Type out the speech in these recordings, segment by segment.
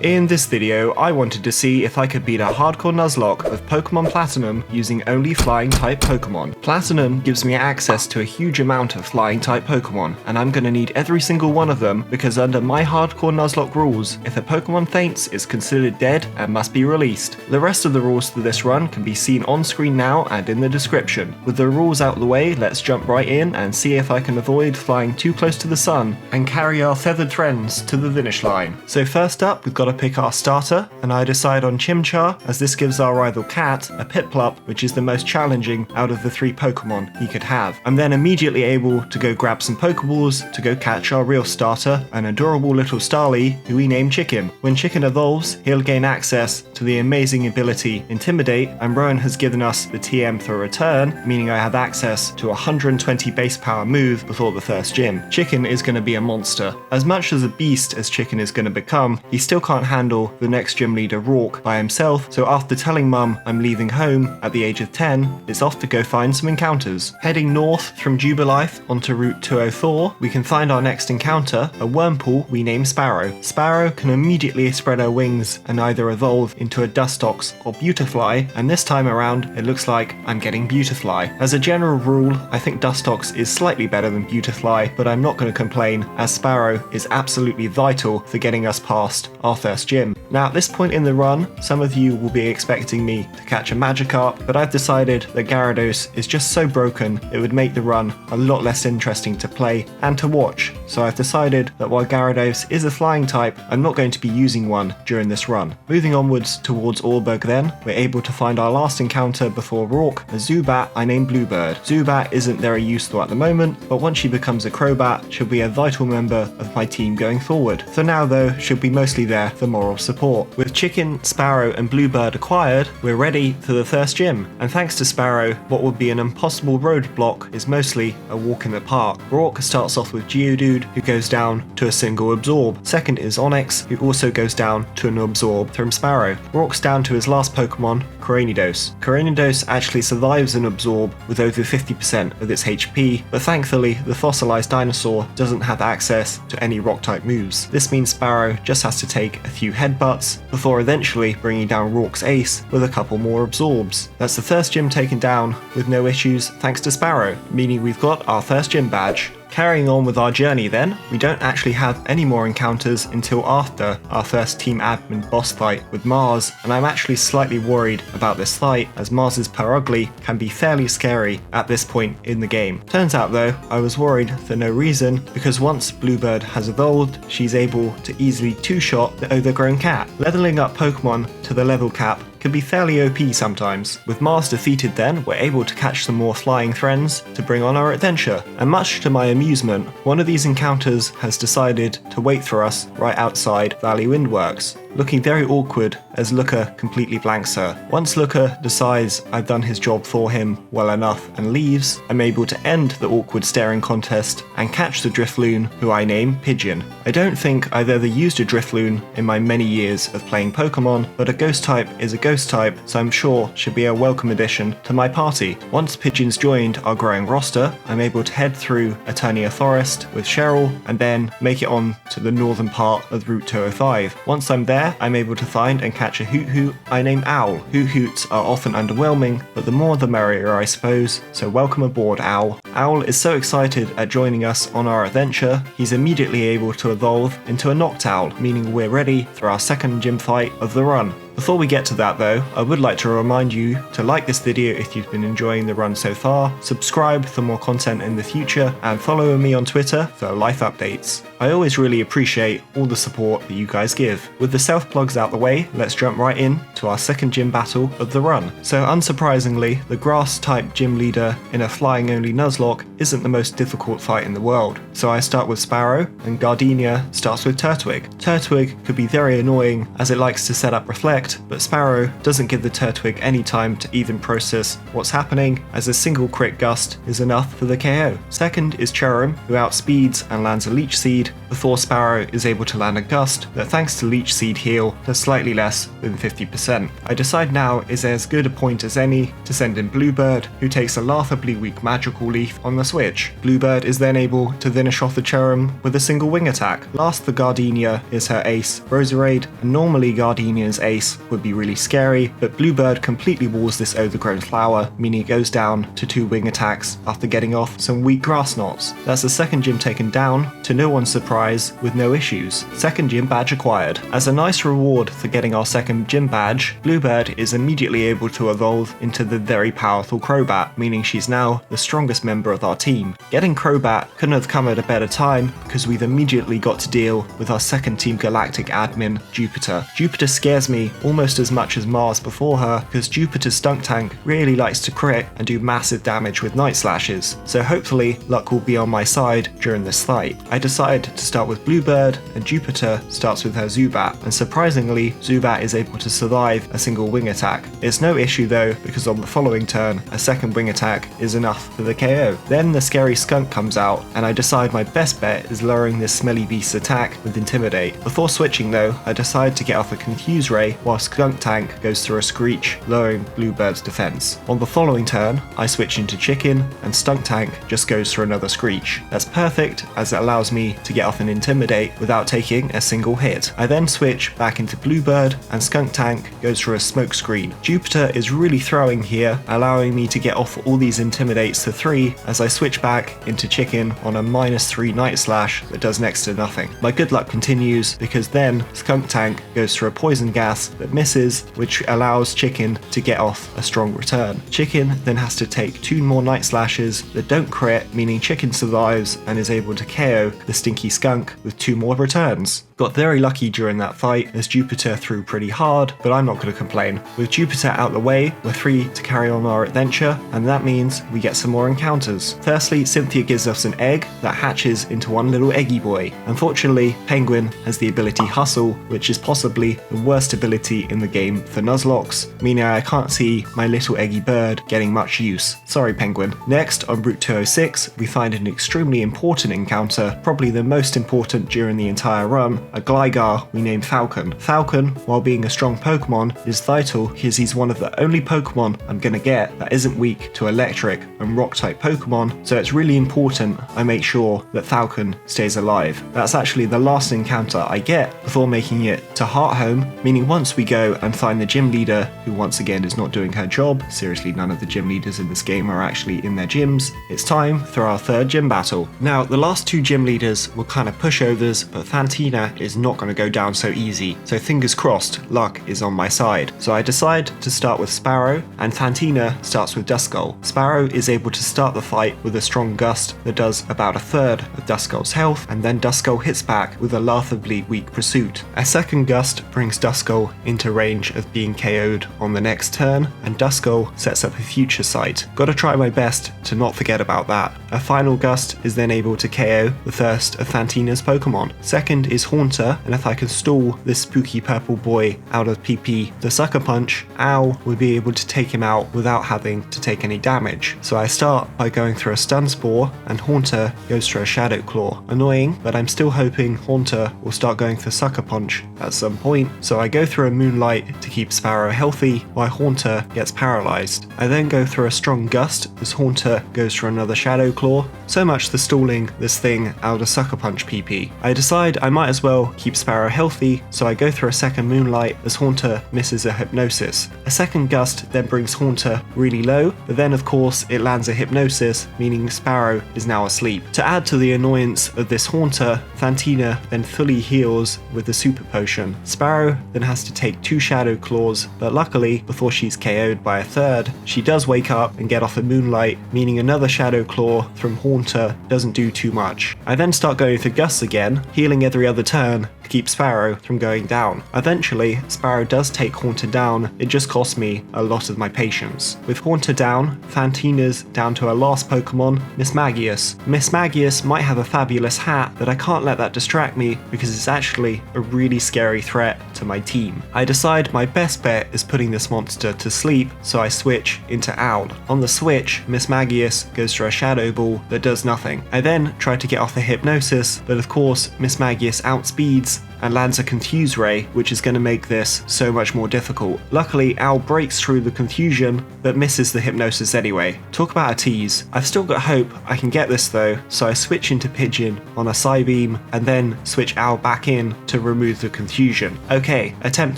In this video, I wanted to see if I could beat a hardcore Nuzlocke of Pokemon Platinum using only flying type Pokemon. Platinum gives me access to a huge amount of flying type Pokemon, and I'm going to need every single one of them because under my hardcore Nuzlocke rules, if a Pokemon faints, it's considered dead and must be released. The rest of the rules for this run can be seen on screen now and in the description. With the rules out of the way, let's jump right in and see if I can avoid flying too close to the sun and carry our feathered friends to the finish line. So first up, we've got to pick our starter, and I decide on Chimchar as this gives our rival Cat a Piplup, which is the most challenging out of the 3 Pokemon he could have. I'm then immediately able to go grab some Pokeballs to go catch our real starter, an adorable little Starly who we name Chicken. When Chicken evolves, he'll gain access to the amazing ability Intimidate, and Rowan has given us the TM for Return, meaning I have access to a 120 base power move before the first gym. Chicken is going to be a monster. As much as a beast as Chicken is going to become, he still can't handle the next gym leader Rourke by himself, so after telling Mum I'm leaving home at the age of 10, it's off to go find some encounters. Heading north from Jubilife onto Route 204, we can find our next encounter, a Wurmple we name Sparrow. Sparrow can immediately spread her wings and either evolve into a Dustox or Beautifly, and this time around it looks like I'm getting Beautifly. As a general rule, I think Dustox is slightly better than Beautifly, but I'm not going to complain as Sparrow is absolutely vital for getting us past our first gym. Now at this point in the run, some of you will be expecting me to catch a Magikarp, but I've decided that Gyarados is just so broken it would make the run a lot less interesting to play and to watch, so I've decided that while Gyarados is a flying type, I'm not going to be using one during this run. Moving onwards towards Orberg then, we're able to find our last encounter before Rourke, a Zubat I named Bluebird. Zubat isn't very useful at the moment, but once she becomes a Crobat, she'll be a vital member of my team going forward. For now though, she'll be mostly there for moral support. With Chicken, Sparrow and Bluebird acquired, we're ready for the first gym, and thanks to Sparrow, what would be an impossible roadblock is mostly a walk in the park. Rourke starts off with Geodude, who goes down to a single Absorb. Second is Onyx, who also goes down to an Absorb from Sparrow. Rourke's down to his last Pokemon, Coranidos. Coranidos actually survives an Absorb with over 50% of its HP, but thankfully the fossilized dinosaur doesn't have access to any rock-type moves. This means Sparrow just has to take a few headbutts before eventually bringing down Rourke's ace with a couple more Absorbs. That's the first gym taken down with no issues thanks to Sparrow, meaning we've got our first gym badge. Carrying on with our journey then, we don't actually have any more encounters until after our first team admin boss fight with Mars, and I'm actually slightly worried about this fight as Mars's Perugly can be fairly scary at this point in the game. Turns out though, I was worried for no reason, because once Bluebird has evolved, she's able to easily two-shot the overgrown cat. Leveling up Pokemon to the level cap can be fairly OP sometimes. With Mars defeated then, we're able to catch some more flying friends to bring on our adventure, and much to my amusement, one of these encounters has decided to wait for us right outside Valley Windworks, looking very awkward as Looker completely blanks her. Once Looker decides I've done his job for him well enough and leaves, I'm able to end the awkward staring contest and catch the Drifloon, who I name Pigeon. I don't think I've ever used a Drifloon in my many years of playing Pokemon, but a ghost type is a ghost type, so I'm sure should be a welcome addition to my party. Once Pigeon's joined our growing roster, I'm able to head through Eterna Forest with Cheryl and then make it on to the northern part of Route 205. Once I'm there, I'm able to find and catch a Hoot I name Owl. Hoots are often underwhelming, but the more the merrier I suppose, so welcome aboard Owl. Owl is so excited at joining us on our adventure, he's immediately able to evolve into a Noctowl, meaning we're ready for our second gym fight of the run. Before we get to that though, I would like to remind you to like this video if you've been enjoying the run so far, subscribe for more content in the future, and follow me on Twitter for life updates. I always really appreciate all the support that you guys give. With the self-plugs out the way, let's jump right in to our second gym battle of the run. So unsurprisingly, the grass-type gym leader in a flying-only Nuzlocke isn't the most difficult fight in the world. So I start with Sparrow, and Gardenia starts with Turtwig. Turtwig could be very annoying as it likes to set up Reflect correct, but Sparrow doesn't give the Turtwig any time to even process what's happening, as a single crit gust is enough for the KO. Second is Cherrim, who outspeeds and lands a Leech Seed, before Sparrow is able to land a gust that, thanks to Leech Seed heal, does slightly less than 50%. I decide now is as good a point as any to send in Bluebird, who takes a laughably weak Magical Leaf on the switch. Bluebird is then able to finish off the Cherrim with a single wing attack. Last, the Gardenia is her ace, Roserade, and normally Gardenia's ace would be really scary, but Bluebird completely walls this overgrown flower, meaning it goes down to 2 wing attacks after getting off some weak grass knots. That's the second gym taken down, to no one's surprise, with no issues. Second gym badge acquired. As a nice reward for getting our second gym badge, Bluebird is immediately able to evolve into the very powerful Crobat, meaning she's now the strongest member of our team. Getting Crobat couldn't have come at a better time, because we've immediately got to deal with our second Team Galactic admin, Jupiter. Jupiter scares me almost as much as Mars before her, because Jupiter's Stunk Tank really likes to crit and do massive damage with Night Slashes, so hopefully luck will be on my side during this fight. I decide to start with Bluebird, and Jupiter starts with her Zubat, and surprisingly, Zubat is able to survive a single wing attack. It's no issue though, because on the following turn, a second wing attack is enough for the KO. Then the scary skunk comes out, and I decide my best bet is lowering this smelly beast's attack with Intimidate. Before switching though, I decide to get off a Confuse Ray while Skunk Tank goes through a Screech, lowering Bluebird's defense. On the following turn, I switch into Chicken, and Stunk Tank just goes through another Screech. That's perfect, as it allows me to get off an Intimidate without taking a single hit. I then switch back into Bluebird, and Skunk Tank goes through a Smoke Screen. Jupiter is really throwing here, allowing me to get off all these Intimidates to 3 as I switch back into Chicken on a -3 Night Slash that does next to nothing. My good luck continues, because then Skunk Tank goes through a Poison Gas that misses, which allows Chicken to get off a strong return. Chicken then has to take 2 more Night Slashes that don't crit, meaning Chicken survives and is able to KO the Stinky Skunk with 2 more returns. Got very lucky during that fight, as Jupiter threw pretty hard, but I'm not going to complain. With Jupiter out the way, we're free to carry on our adventure, and that means we get some more encounters. Firstly, Cynthia gives us an egg that hatches into one little eggy boy. Unfortunately, Penguin has the ability Hustle, which is possibly the worst ability in the game for Nuzlocks, meaning I can't see my little eggy bird getting much use. Sorry, Penguin. Next, on Route 206, we find an extremely important encounter, probably the most important during the entire run, a Gligar we named Falcon. Falcon, while being a strong Pokemon, is vital because he's one of the only Pokemon I'm gonna get that isn't weak to electric and rock type Pokemon, so it's really important I make sure that Falcon stays alive. That's actually the last encounter I get before making it to Hearthome, meaning once we go and find the gym leader, who once again is not doing her job, seriously none of the gym leaders in this game are actually in their gyms, it's time for our third gym battle. Now, the last 2 gym leaders were kind of pushovers, but Fantina is not going to go down so easy, so fingers crossed, luck is on my side. So I decide to start with Sparrow, and Fantina starts with Duskull. Sparrow is able to start the fight with a strong gust that does about a third of Duskull's health, and then Duskull hits back with a laughably weak Pursuit. A second gust brings Duskull into range of being KO'd on the next turn, and Duskull sets up a future sight. Gotta try my best to not forget about that. A final gust is then able to KO the first of Fantina's Pokemon. Second is Haunter, and if I can stall this spooky purple boy out of PP, the Sucker Punch, Owl will be able to take him out without having to take any damage. So I start by going through a Stun Spore, and Haunter goes through a Shadow Claw. Annoying, but I'm still hoping Haunter will start going for Sucker Punch at some point, so I go through a Moonlight to keep Sparrow healthy while Haunter gets paralyzed. I then go through a strong Gust as Haunter goes for another Shadow Claw, so much for stalling this thing out of Sucker Punch PP. I decide I might as well keep Sparrow healthy, so I go through a second Moonlight as Haunter misses a Hypnosis. A second Gust then brings Haunter really low, but then of course it lands a Hypnosis, meaning Sparrow is now asleep. To add to the annoyance of this Haunter, Fantina then fully heals with the Super Potion. Sparrow then has to take 2 Shadow Claws, but luckily, before she's KO'd by a third, she does wake up and get off a Moonlight, meaning another Shadow Claw from Haunter doesn't do too much. I then start going for Gusts again, healing every other turn, to keep Sparrow from going down. Eventually, Sparrow does take Haunter down, it just costs me a lot of my patience. With Haunter down, Fantina's down to our last Pokemon, Mismagius. Mismagius might have a fabulous hat, but I can't let that distract me because it's actually a really scary threat to my team. I decide my best bet is putting this monster to sleep, so I switch into Owl. On the switch, Mismagius goes for a Shadow Ball that does nothing. I then try to get off the Hypnosis, but of course Mismagius outspeeds and lands a Confuse Ray, which is going to make this so much more difficult. Luckily, Owl breaks through the confusion, but misses the Hypnosis anyway. Talk about a tease. I've still got hope I can get this though, so I switch into Pigeon on a Psybeam, and then switch Owl back in to remove the confusion. Okay, attempt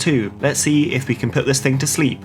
2. Let's see if we can put this thing to sleep.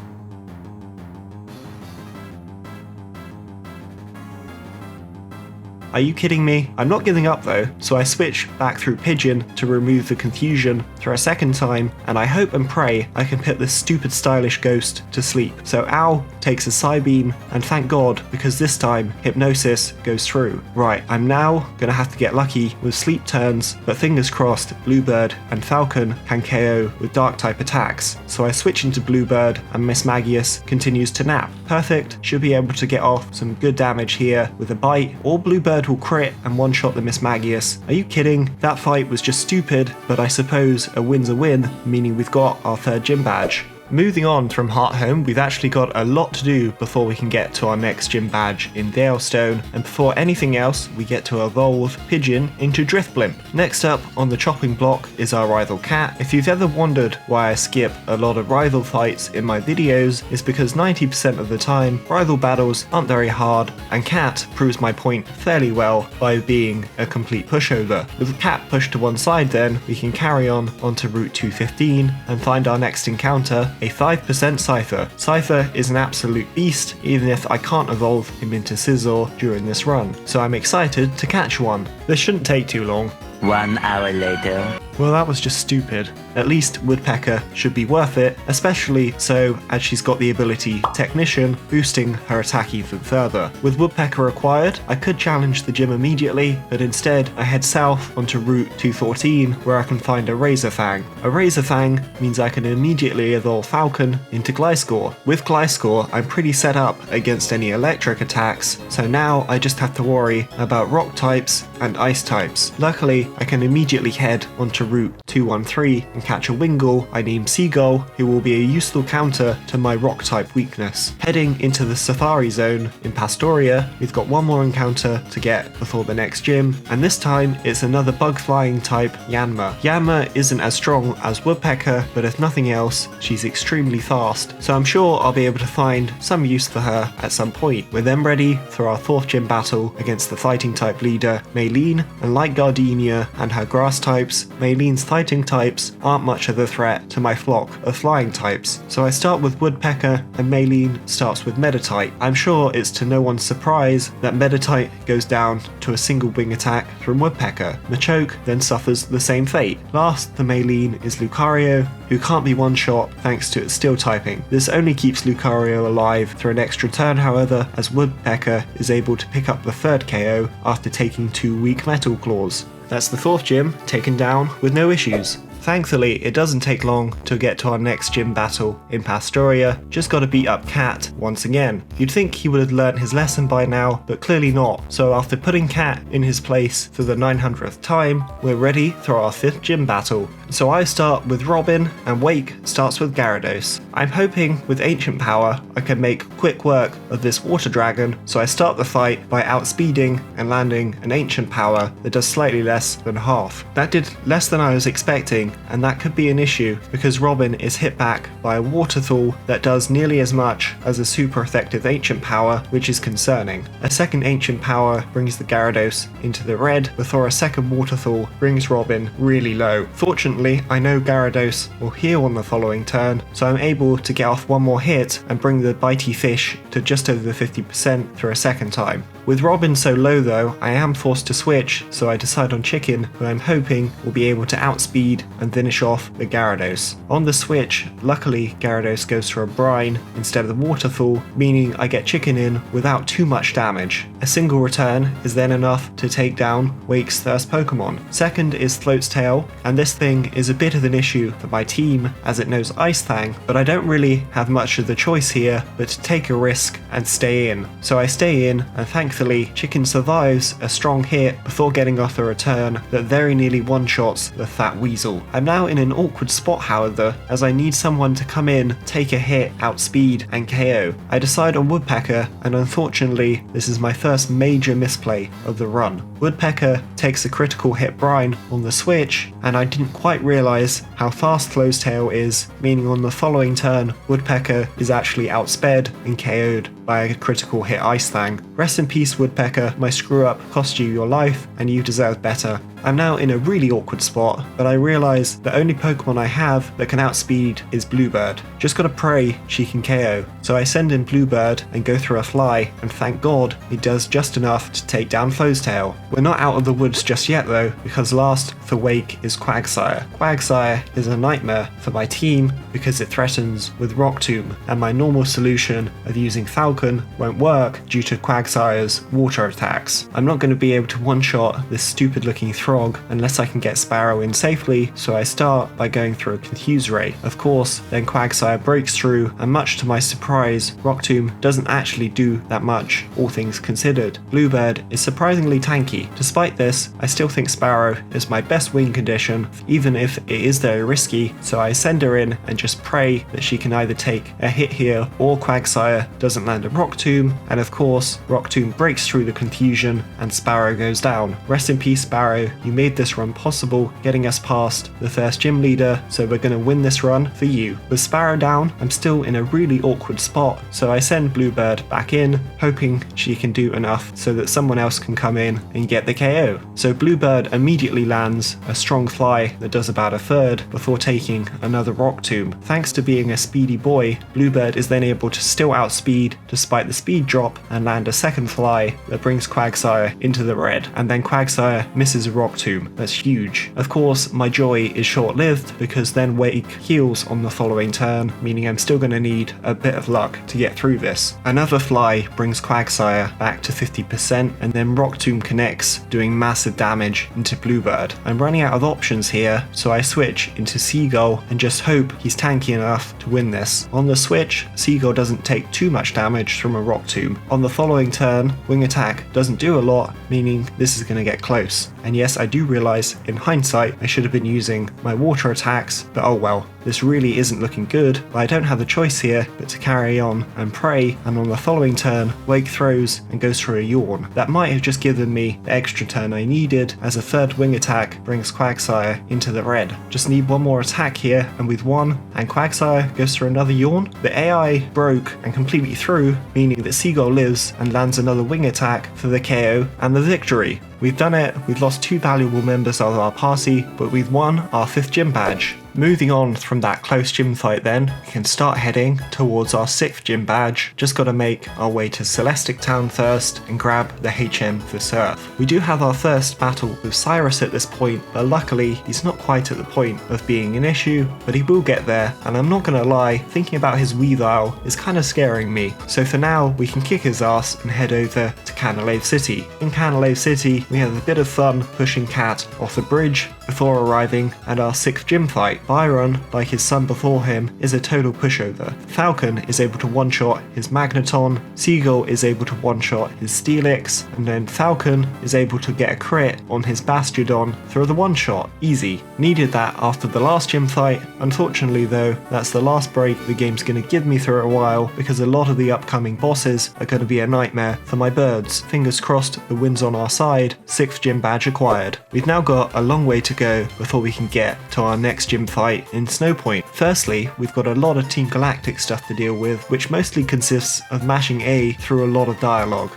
Are you kidding me? I'm not giving up though, so I switch back through Pigeon to remove the confusion for a second time, and I hope and pray I can put this stupid stylish ghost to sleep. So Owl takes a Psybeam, and thank God, because this time Hypnosis goes through. Right, I'm now gonna have to get lucky with sleep turns, but fingers crossed Bluebird and Falcon can KO with dark type attacks. So I switch into Bluebird and Mismagius continues to nap. Perfect, should be able to get off some good damage here with a bite, or Bluebird will crit and one-shot the Mismagius. Are you kidding? That fight was just stupid, but I suppose a win's a win, meaning we've got our 3rd gym badge. Moving on from Hearthome, we've actually got a lot to do before we can get to our next gym badge in Veilstone, and before anything else, we get to evolve Pigeon into Driftblimp. Next up on the chopping block is our rival Cat. If you've ever wondered why I skip a lot of rival fights in my videos, it's because 90% of the time, rival battles aren't very hard, and Cat proves my point fairly well by being a complete pushover. With Cat pushed to one side then, we can carry on onto Route 215 and find our next encounter, a 5% Cypher. Cypher is an absolute beast, even if I can't evolve him into Scizor during this run, so I'm excited to catch one. This shouldn't take too long. 1 hour later. Well, that was just stupid. At least Woodpecker should be worth it, especially so as she's got the ability Technician, boosting her attack even further. With Woodpecker acquired, I could challenge the gym immediately, but instead I head south onto Route 214 where I can find a Razorfang. A Razorfang means I can immediately evolve Falcon into Gliscor. With Gliscor, I'm pretty set up against any electric attacks, so now I just have to worry about rock types and ice types. Luckily, I can immediately head onto Route 213 and catch a Wingull I name Seagull, who will be a useful counter to my rock type weakness. Heading into the Safari Zone in Pastoria, we've got one more encounter to get before the next gym, and this time it's another bug flying type Yanma. Yanma isn't as strong as Woodpecker, but if nothing else, she's extremely fast, so I'm sure I'll be able to find some use for her at some point. We're then ready for our 4th gym battle against the fighting type leader Maylene, and like Gardenia and her grass types, Maylene's fighting types aren't much of a threat to my flock of flying types. So I start with Woodpecker and Maylene starts with Meditite. I'm sure it's to no one's surprise that Meditite goes down to a single wing attack from Woodpecker. Machoke then suffers the same fate. Last, the Maylene is Lucario, who can't be one-shot thanks to its steel typing. This only keeps Lucario alive through an extra turn however, as Woodpecker is able to pick up the 3rd KO after taking 2 weak Metal Claws. That's the 4th gym taken down with no issues. Thankfully, it doesn't take long to get to our next gym battle in Pastoria, just gotta beat up Cat once again. You'd think he would have learnt his lesson by now, but clearly not. So after putting Cat in his place for the 900th time, we're ready for our 5th gym battle. So I start with Robin, and Wake starts with Gyarados. I'm hoping with Ancient Power I can make quick work of this Water Dragon, so I start the fight by outspeeding and landing an Ancient Power that does slightly less than half. That did less than I was expecting, and that could be an issue because Robin is hit back by a Waterfall that does nearly as much as a super effective Ancient Power, which is concerning. A second Ancient Power brings the Gyarados into the red before a second Waterfall brings Robin really low. Fortunately, I know Gyarados will heal on the following turn, so I'm able to get off one more hit and bring the Bitey Fish to just over 50% for a second time. With Robin so low though, I am forced to switch, so I decide on Chicken, who I'm hoping will be able to outspeed and finish off the Gyarados. On the switch, luckily Gyarados goes for a Brine instead of the Waterfall, meaning I get Chicken in without too much damage. A single return is then enough to take down Wake's first Pokemon. Second is Float's Tail, and this thing is a bit of an issue for my team as it knows Ice Fang, but I don't really have much of the choice here but to take a risk and stay in. So I stay in, and thankfully Chicken survives a strong hit before getting off a return that very nearly one-shots the fat weasel. I'm now in an awkward spot however, as I need someone to come in, take a hit, outspeed, and KO. I decide on Woodpecker, and unfortunately this is my first major misplay of the run. Woodpecker takes a critical hit Brine on the switch, and I didn't quite realise how fast Float's Tail is, meaning on the following turn Woodpecker is actually outsped and KO'd by a critical hit Ice Fang. Rest in peace Woodpecker, my screw up cost you your life and you deserve better. I'm now in a really awkward spot, but I realise the only Pokemon I have that can outspeed is Bluebird. Just gotta pray she can KO. So I send in Bluebird and go through a fly, and thank God it does just enough to take down Float's Tail. We're not out of the woods just yet though, because last for Wake is Quagsire. Quagsire is a nightmare for my team because it threatens with Rock Tomb, and my normal solution of using Falcon won't work due to Quagsire's water attacks. I'm not going to be able to one-shot this stupid looking Frog unless I can get Sparrow in safely, so I start by going through a Confuse Ray. Of course, then Quagsire breaks through, and much to my surprise, Rock Tomb doesn't actually do that much, all things considered. Bluebird is surprisingly tanky. Despite this, I still think Sparrow is my best win condition, even if it is very risky, so I send her in and just pray that she can either take a hit here or Quagsire doesn't land a Rock Tomb, and of course, Rock Tomb breaks through the confusion and Sparrow goes down. Rest in peace Sparrow, you made this run possible, getting us past the first gym leader, so we're gonna win this run for you. With Sparrow down, I'm still in a really awkward spot, so I send Bluebird back in, hoping she can do enough so that someone else can come in and get the KO. So Bluebird immediately lands a strong fly that does about a third before taking another Rock Tomb. Thanks to being a speedy boy, Bluebird is then able to still outspeed despite the speed drop and land a second fly that brings Quagsire into the red, and then Quagsire misses a Rock Tomb. That's huge. Of course, my joy is short-lived because then Wake heals on the following turn, meaning I'm still going to need a bit of luck to get through this. Another fly brings Quagsire back to 50%, and then Rock Tomb connects, doing massive damage into Bluebird. I'm running out of options here, so I switch into Seagull and just hope he's tanky enough to win this. On the switch, Seagull doesn't take too much damage from a Rock Tomb. On the following turn, Wing Attack doesn't do a lot, meaning this is going to get close. And yes, I do realise, in hindsight, I should have been using my water attacks, but oh well. This really isn't looking good, but I don't have a choice here but to carry on and pray, and on the following turn, Wake throws and goes for a Yawn. That might have just given me the extra turn I needed, as a third Wing Attack brings Quagsire into the red. Just need one more attack here, and with one, and Quagsire goes for another Yawn. The AI broke and completely through, meaning that Seagull lives and lands another Wing Attack for the KO and the victory. We've done it, we've lost 2 valuable members of our party, but we've won our 5th gym badge. Moving on from that close gym fight then, we can start heading towards our 6th gym badge. Just gotta make our way to Celestic Town first and grab the HM for Surf. We do have our first battle with Cyrus at this point, but luckily he's not quite at the point of being an issue, but he will get there, and I'm not gonna lie, thinking about his Weavile is kinda scaring me. So for now, we can kick his ass and head over to Canalave City. In Canalave City, we have a bit of fun pushing Cat off the bridge before arriving at our 6th gym fight. Byron, like his son before him, is a total pushover. Falcon is able to one-shot his Magneton, Seagull is able to one-shot his Steelix, and then Falcon is able to get a crit on his Bastiodon through the one-shot. Easy. Needed that after the last gym fight. Unfortunately though, that's the last break the game's going to give me through a while, because a lot of the upcoming bosses are going to be a nightmare for my birds. Fingers crossed the win's on our side. 6th gym badge acquired. We've now got a long way to go before we can get to our next gym fight in Snowpoint. Firstly, we've got a lot of Team Galactic stuff to deal with, which mostly consists of mashing A through a lot of dialogue.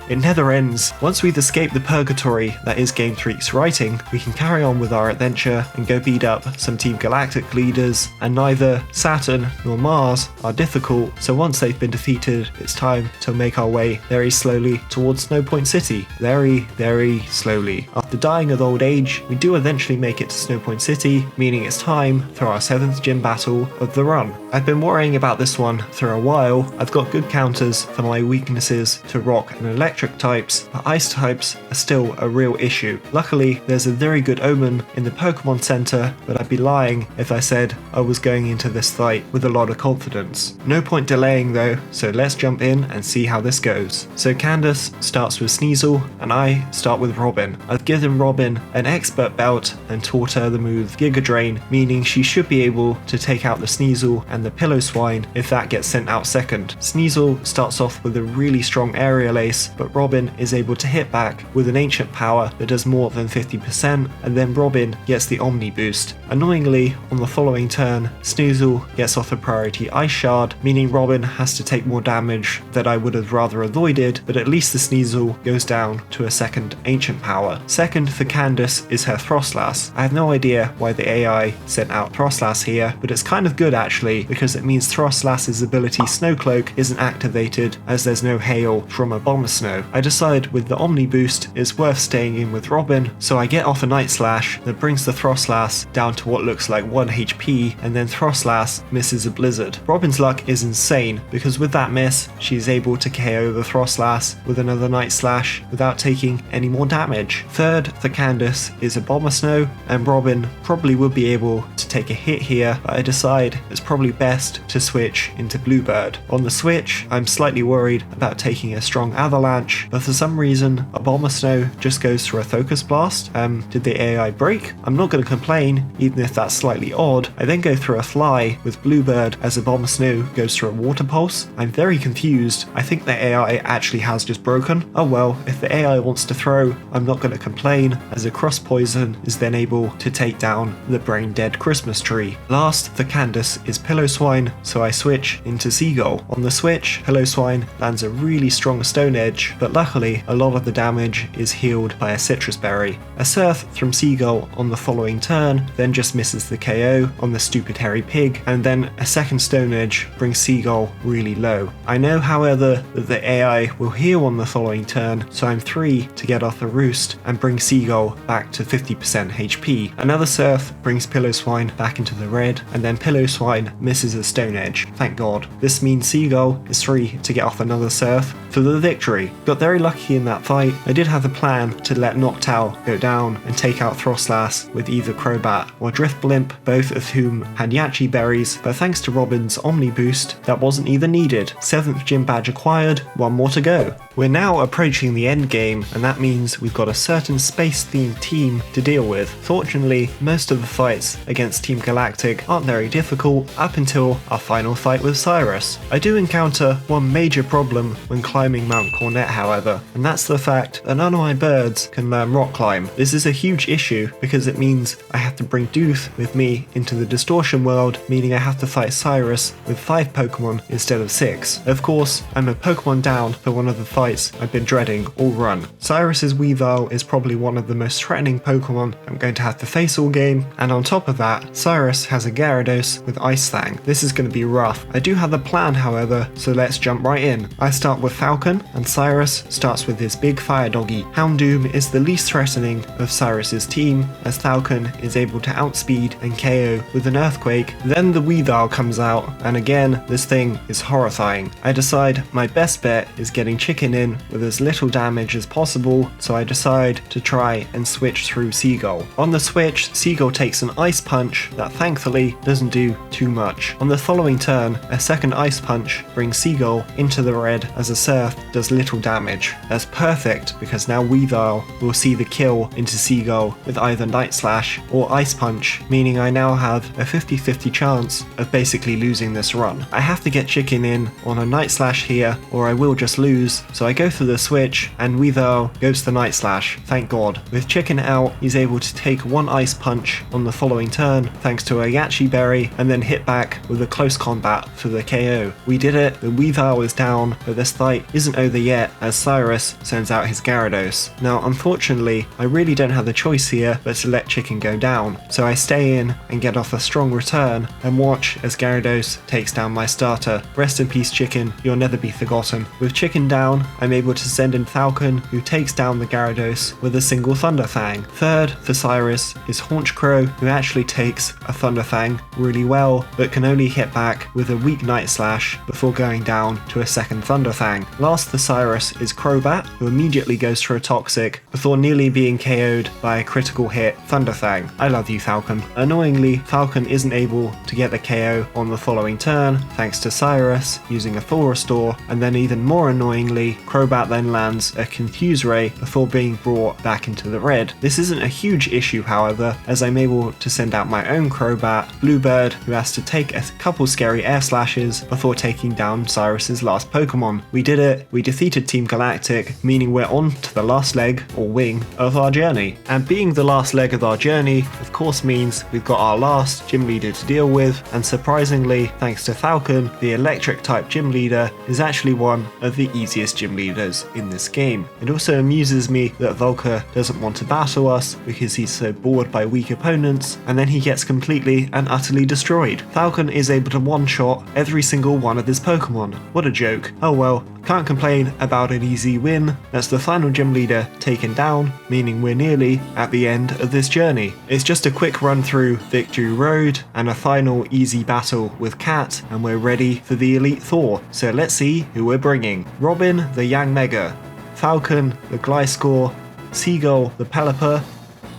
it never ends. Once we've escaped the purgatory that is Game Freak's writing, we can carry on with our adventure and go beat up some Team Galactic leaders, and neither Saturn nor Mars are difficult, so once they've been defeated, it's time to make our way very slowly towards Snow Point City. Very, very slowly. After dying of old age, we do eventually make it to Snow Point City, meaning it's time for our 7th gym battle of the run. I've been worrying about this one for a while. I've got good counters for my weaknesses to rock and electric types, but ice types are still a real issue. Luckily, there's a very good omen in the Pokemon Center, but I'd be lying if I said I was going into this fight with a lot of confidence. No point delaying though, so let's jump in and see how this goes. So Candace starts with Sneasel, and I start with Robin. I've given Robin an expert belt and taught her the move Giga Drain, meaning she should be able to take out the Sneasel and the Pillow-Swine if that gets sent out second. Sneasel starts off with a really strong aerial ace, but Robin is able to hit back with an ancient power that does more than 50%, and then Robin gets the Omni boost. Annoyingly, on the following turn, Sneasel gets off a priority Ice Shard, meaning Robin has to take more damage that I would have rather avoided, but at least the Sneasel goes down to a second ancient power. Second for Candace is her Frostlass. I have no idea why the AI sent out Frostlass here, but it's kind of good actually, because it means Frostlass's ability Snowcloak isn't activated as there's no hail from a Bomber Snow. I decide with the Omni boost it's worth staying in with Robin, so I get off a Night Slash that brings the Frostlass down to what looks like 1 HP, and then Frostlass misses a Blizzard. Robin's luck is insane, because with that miss, she's able to KO the Frostlass with another Night Slash without taking any more damage. Third for Candace is a Bomber Snow, and Robin probably would be able to take a hit here, but I decide it's probably best to switch into Bluebird. On the switch, I'm slightly worried about taking a strong Avalanche, but for some reason, a Bomber Snow just goes for a Focus Blast. Did the AI break? I'm not going to complain, even if that's slightly odd. I then go through a Fly with Bluebird as a Bomber Snow goes through a Water Pulse. I'm very confused. I think the AI actually has just broken. Oh well, if the AI wants to throw, I'm not going to complain, as a Cross Poison is then able to take down the Brain Dead Christmas Tree. Last for Candace is Pillow-Swine, so I switch into Seagull. On the switch, Pillow-Swine lands a really strong Stone Edge, but luckily a lot of the damage is healed by a Citrus Berry. A Surf from Seagull on the following turn then just misses the KO on the stupid hairy pig, and then a second Stone Edge brings Seagull really low. I know however that the AI will heal on the following turn, so I'm 3 to get off the roost and bring Seagull back to 50% HP. Another Surf brings Pillow-Swine back into the red, and then Pillow-Swine misses a Stone Edge. Thank God. This means Seagull is 3 to get off another Surf for the victory. Got very lucky in that fight. I did have a plan to let Noctowl go down and take out Frostlass with either Crobat or Drift Blimp, both of whom had Yachi Berries, but thanks to Robin's Omni boost, that wasn't even needed. 7th gym badge acquired, 1 more to go. We're now approaching the end game, and that means we've got a certain space-themed team to deal with. Fortunately, most of the fights against Team Galactic aren't very difficult up until our final fight with Cyrus. I do encounter one major problem when climbing Mount Cornet however, and that's the fact that none of my birds can learn rock climb. This is a huge issue because it means I have to bring Dooth with me into the Distortion World, meaning I have to fight Cyrus with 5 Pokemon instead of 6. Of course, I'm a Pokemon down for one of the fights I've been dreading all run. Cyrus's Weavile is probably one of the most threatening Pokemon I'm going to have to face all game, and on top of that, Cyrus has a Gyarados with Ice Fang. This is going to be rough. I do have a plan however, so let's jump right in. I start with Falcon, and Cyrus starts with his big Fire Doggy. Houndoom is the least threatening of Cyrus's team, as Falcon is able to outspeed and KO with an Earthquake. Then the Weavile comes out, and again, this thing is horrifying. I decide my best bet is getting Chicken in with as little damage as possible, so I decide to try and switch through Seagull. On the switch, Seagull takes an Ice Punch that thankfully doesn't do too much. On the following turn, a second Ice Punch brings Seagull into the red as a Surf does little damage. That's perfect because now Weavile will see the kill into Seagull with either Night Slash or Ice Punch, meaning I now have a 50-50 chance of basically losing this run. I have to get Chicken in on a Night Slash here or I will just lose, so I go for the switch and Weavile goes to Night Slash, thank God. With Chicken out, he's able to take 1 Ice Punch on the following turn thanks to a Yachi Berry and then hit back with a close combat for the KO. We did it, the Weavile is down, but this fight isn't over yet as Cyrus sends out his Gyarados. Now unfortunately, I really don't have the choice here but to let Chicken go down, so I stay in and get off a strong return and watch as Gyarados takes down my starter. Rest in peace Chicken, you'll never be forgotten. With Chicken down, I'm able to send in Falcon, who takes down the Gyarados with a single Thunder Fang. Third for Cyrus is Haunch Crow, who actually takes a Thunder Fang really well, but can only hit back with a weak Night Slash before going down to a second Thunder Fang. Last for Cyrus is Crobat, who immediately goes for a Toxic before nearly being KO'd by a critical hit Thunder Fang. I love you Falcon. Annoyingly, Falcon isn't able to get the KO on the following turn thanks to Cyrus using a full restore, and then even more annoyingly, Crobat then lands a Confuse Ray before being brought back into the red. This isn't a huge issue however, as I'm able to send out my own Crobat, Bluebird, who has to take a couple scary air slashes before taking down Cyrus's last Pokemon. We did it, we defeated Team Galactic, meaning we're on to the last leg, or wing, of our journey. And being the last leg of our journey, of course means we've got our last gym leader to deal with, and surprisingly, thanks to Falcon, the electric type gym leader is actually one of the easiest gym leaders in this game. It also amuses me that Volker doesn't want to battle us because he's so bored by weak opponents, and then he gets completely and utterly destroyed. Falcon is able to one-shot every single one of his Pokemon. What a joke. Oh well, can't complain about an easy win. That's the final gym leader taken down, meaning we're nearly at the end of this journey. It's just a quick run through Victory Road and a final easy battle with Cat, and we're ready for the Elite Four. So let's see who we're bringing. Robin, the Yang Mega, Falcon, the Gliscor, Seagull, the Pelipper,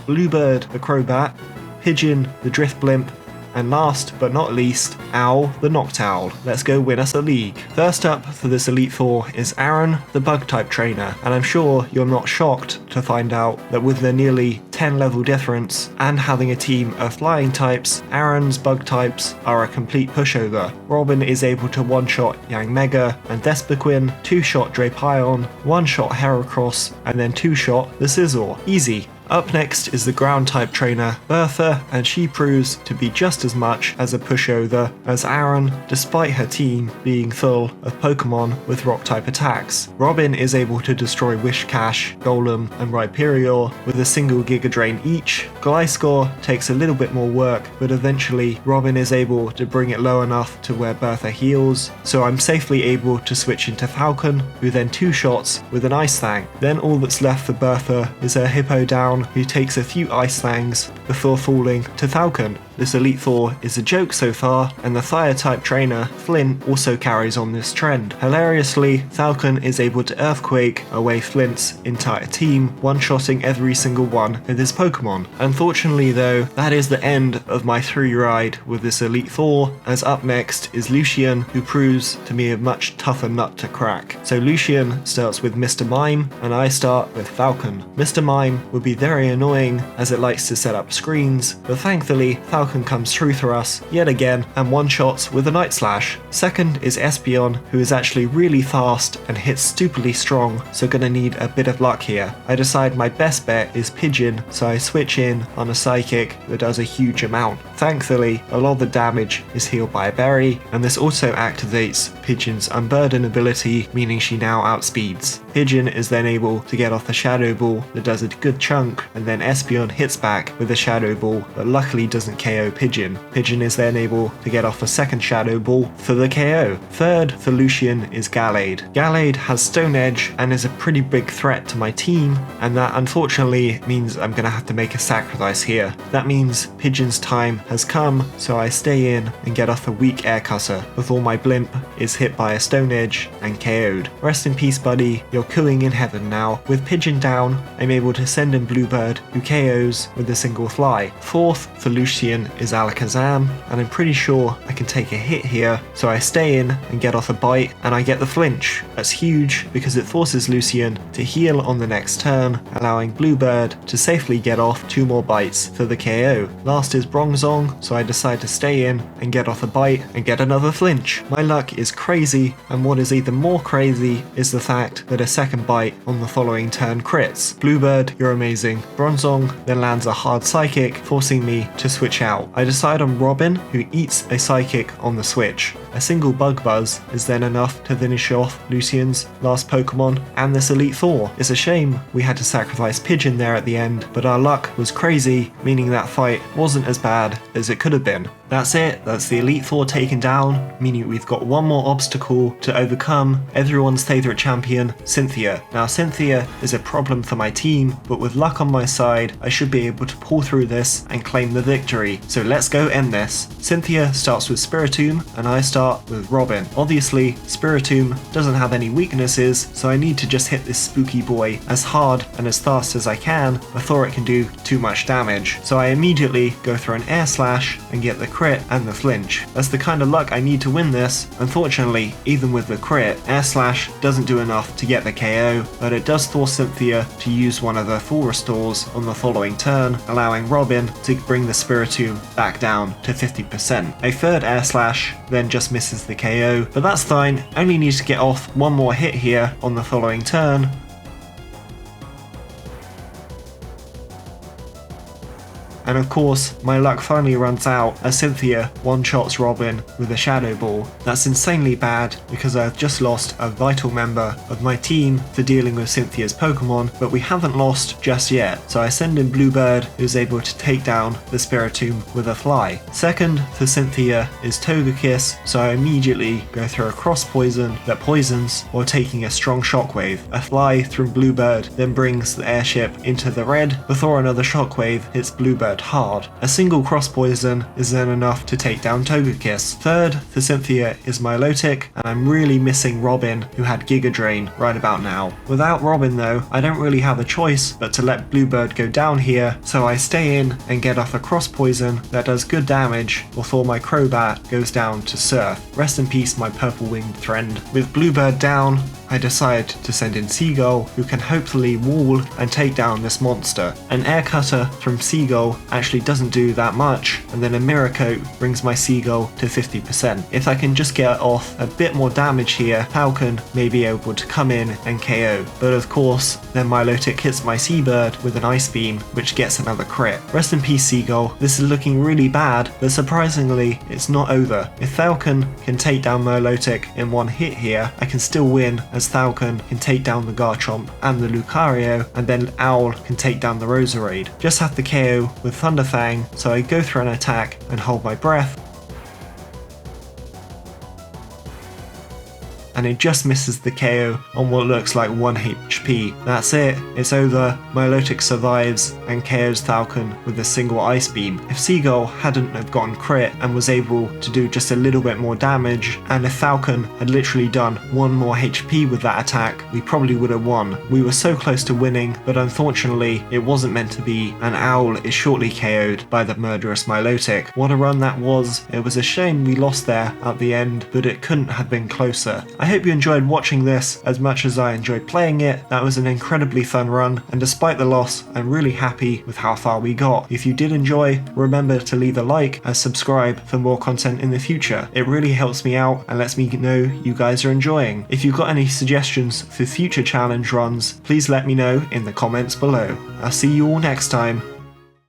Bluebird, the Crobat, Pigeon, the Drift Blimp, and last but not least, Owl, the Noctowl. Let's go win us a league. First up for this Elite Four is Aaron, the Bug-type trainer, and I'm sure you're not shocked to find out that with the nearly 10 level difference and having a team of flying types, Aaron's bug types are a complete pushover. Robin is able to one-shot Yang Mega and Despequin, two-shot Drapion, one-shot Heracross, and then two-shot the Scizor. Easy. Up next is the ground type trainer, Bertha, and she proves to be just as much as a pushover as Aaron, despite her team being full of Pokemon with rock type attacks. Robin is able to destroy Wishcash, Golem, and Rhyperior with a single Giga Drain each. Gliscor takes a little bit more work, but eventually Robin is able to bring it low enough to where Bertha heals, so I'm safely able to switch into Falcon, who then two-shots with an Ice Fang. Then all that's left for Bertha is her Hippo down, who takes a few Ice Fangs before falling to Falcon. This Elite Four is a joke so far, and the Fire-type trainer, Flint, also carries on this trend. Hilariously, Falcon is able to Earthquake away Flint's entire team, one-shotting every single one of his Pokemon. Unfortunately though, that is the end of my 3-ride with this Elite Four, as up next is Lucian, who proves to be a much tougher nut to crack. So Lucian starts with Mr. Mime, and I start with Falcon. Mr. Mime would be very annoying as it likes to set up screens, but thankfully Falcon comes through for us yet again and one-shots with a Night Slash. Second is Espeon, who is actually really fast and hits stupidly strong, so gonna need a bit of luck here. I decide my best bet is Pigeon, so I switch in on a Psychic that does a huge amount. Thankfully, a lot of the damage is healed by a berry, and this also activates Pigeon's Unburden ability, meaning she now outspeeds. Pigeon is then able to get off the Shadow Ball that does a good chunk, and then Espeon hits back with a Shadow Ball, but luckily doesn't KO Pigeon. Pigeon is then able to get off a second Shadow Ball for the KO. Third for Lucian is Gallade. Gallade has Stone Edge and is a pretty big threat to my team, and that unfortunately means I'm gonna have to make a sacrifice here. That means Pigeon's time has come, so I stay in and get off a weak Air Cutter before my Blimp is hit by a Stone Edge and KO'd. Rest in peace buddy, you're cooing in heaven now. With Pigeon down, I'm able to send in Bluebird, who KOs with a single fly. Fourth for Lucian is Alakazam, and I'm pretty sure I can take a hit here, so I stay in and get off a bite, and I get the flinch. That's huge because it forces Lucian to heal on the next turn, allowing Bluebird to safely get off 2 more bites for the KO. Last is Bronzong, long, so I decide to stay in and get off a bite and get another flinch. My luck is crazy, and what is even more crazy is the fact that a second bite on the following turn crits. Bluebird, you're amazing. Bronzong then lands a hard psychic, forcing me to switch out. I decide on Robin, who eats a psychic on the switch. A single Bug Buzz is then enough to finish off Lucian's last Pokemon and this Elite Four. It's a shame we had to sacrifice Pigeon there at the end, but our luck was crazy, meaning that fight wasn't as bad as it could have been. That's it, that's the Elite Four taken down, meaning we've got one more obstacle to overcome, everyone's favourite champion, Cynthia. Now Cynthia is a problem for my team, but with luck on my side, I should be able to pull through this and claim the victory. So let's go end this. Cynthia starts with Spiritomb, and I start with Robin. Obviously, Spiritomb doesn't have any weaknesses, so I need to just hit this spooky boy as hard and as fast as I can before it can do too much damage. So I immediately go through an Air Slash and get the crit and the flinch. That's the kind of luck I need to win this. Unfortunately, even with the crit, Air Slash doesn't do enough to get the KO, but it does force Cynthia to use one of the full restores on the following turn, allowing Robin to bring the Spiritomb back down to 50%. A third Air Slash then just misses the KO, but that's fine, only need to get off one more hit here on the following turn. And of course, my luck finally runs out as Cynthia one-shots Robin with a Shadow Ball. That's insanely bad because I've just lost a vital member of my team for dealing with Cynthia's Pokemon, but we haven't lost just yet. So I send in Bluebird, who's able to take down the Spiritomb with a Fly. Second for Cynthia is Togekiss, so I immediately go through a Cross Poison that poisons while taking a strong Shockwave. A Fly through Bluebird then brings the airship into the red before another Shockwave hits Bluebird hard. A single Cross Poison is then enough to take down Togekiss. Third for Cynthia is Milotic, and I'm really missing Robin, who had Giga Drain right about now. Without Robin though, I don't really have a choice but to let Bluebird go down here, so I stay in and get off a Cross Poison that does good damage before my Crobat goes down to Surf. Rest in peace my purple winged friend. With Bluebird down, I decide to send in Seagull, who can hopefully wall and take down this monster. An Air Cutter from Seagull actually doesn't do that much, and then a Mirror Coat brings my Seagull to 50%. If I can just get off a bit more damage here, Falcon may be able to come in and KO. But of course, then Milotic hits my Seabird with an Ice Beam, which gets another crit. Rest in peace Seagull, this is looking really bad, but surprisingly, it's not over. If Falcon can take down Milotic in one hit here, I can still win, as Falcon can take down the Garchomp and the Lucario, and then Owl can take down the Roserade. Just have the KO with Thunderfang, so I go through an attack and hold my breath, and it just misses the KO on what looks like 1 HP. That's it, it's over. Milotic survives and KOs Falcon with a single Ice Beam. If Seagull hadn't have gotten crit and was able to do just a little bit more damage, and if Falcon had literally done 1 more HP with that attack, we probably would have won. We were so close to winning, but unfortunately it wasn't meant to be, and Owl is shortly KO'd by the murderous Milotic. What a run that was. It was a shame we lost there at the end, but it couldn't have been closer. I hope you enjoyed watching this as much as I enjoyed playing it. That was an incredibly fun run, and despite the loss, I'm really happy with how far we got. If you did enjoy, remember to leave a like and subscribe for more content in the future. It really helps me out and lets me know you guys are enjoying. If you've got any suggestions for future challenge runs, please let me know in the comments below. I'll see you all next time.